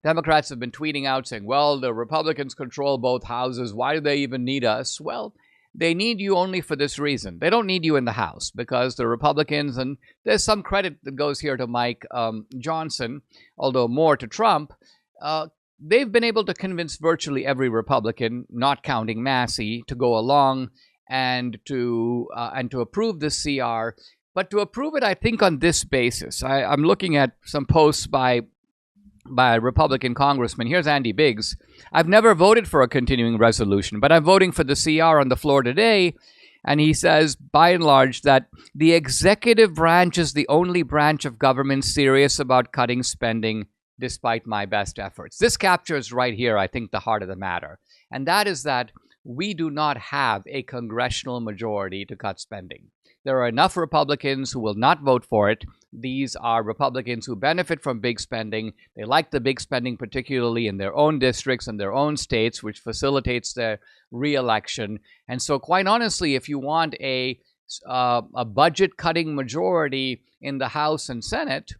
Democrats have been tweeting out saying, well, the Republicans control both houses. Why do they even need us? Well, they need you only for this reason. They don't need you in the House because the Republicans, and there's some credit that goes here to Mike Johnson, although more to Trump, they've been able to convince virtually every Republican, not counting Massey, to go along and to approve the CR. But to approve it, I think, on this basis. I'm looking at some posts by a Republican congressman. Here's Andy Biggs. I've never voted for a continuing resolution, but I'm voting for the CR on the floor today. And he says, by and large, that the executive branch is the only branch of government serious about cutting spending despite my best efforts. This captures right here, I think, the heart of the matter. And that is that we do not have a congressional majority to cut spending. There are enough Republicans who will not vote for it. These are Republicans who benefit from big spending. They like the big spending, particularly in their own districts and their own states, which facilitates their re-election. And so, quite honestly, if you want a budget-cutting majority in the House and Senate,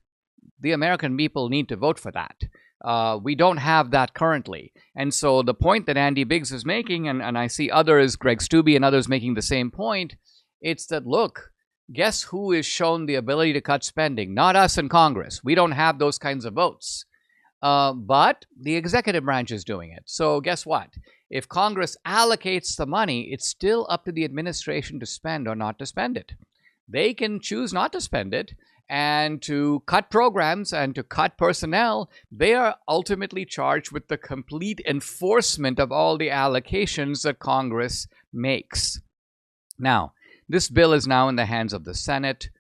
the American people need to vote for that. We don't have that currently. And so the point that Andy Biggs is making, and I see others, Greg Stubbe and others making the same point, it's that, look, guess who is shown the ability to cut spending? Not us in Congress. We don't have those kinds of votes. But the executive branch is doing it. So guess what? If Congress allocates the money, it's still up to the administration to spend or not to spend it. They can choose not to spend it and to cut programs and to cut personnel. They are ultimately charged with the complete enforcement of all the allocations that Congress makes. Now, this bill is now in the hands of the Senate,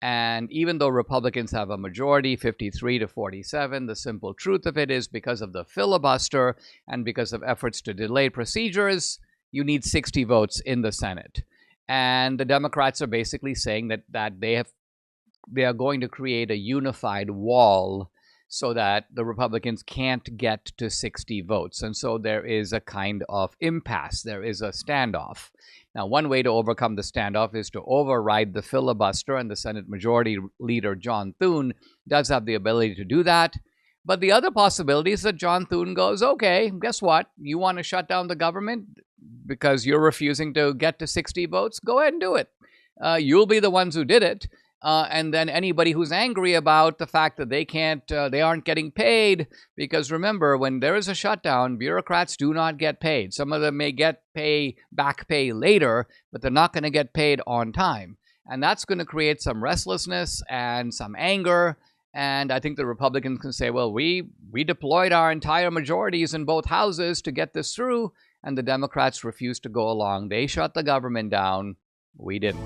and even though Republicans have a majority, 53 to 47, the simple truth of it is because of the filibuster and because of efforts to delay procedures, you need 60 votes in the Senate. And the Democrats are basically saying that they are going to create a unified wall so that the Republicans can't get to 60 votes. And so there is a kind of impasse. There is a standoff. Now, one way to overcome the standoff is to override the filibuster, and the Senate Majority Leader John Thune does have the ability to do that. But the other possibility is that John Thune goes, okay, guess what? You want to shut down the government because you're refusing to get to 60 votes? Go ahead and do it. You'll be the ones who did it. And then anybody who's angry about the fact that they aren't getting paid, because remember, when there is a shutdown, bureaucrats do not get paid. Some of them may get back pay later, but they're not going to get paid on time. And that's going to create some restlessness and some anger. And I think the Republicans can say, well, we deployed our entire majorities in both houses to get this through, and the Democrats refused to go along. They shut the government down. We didn't.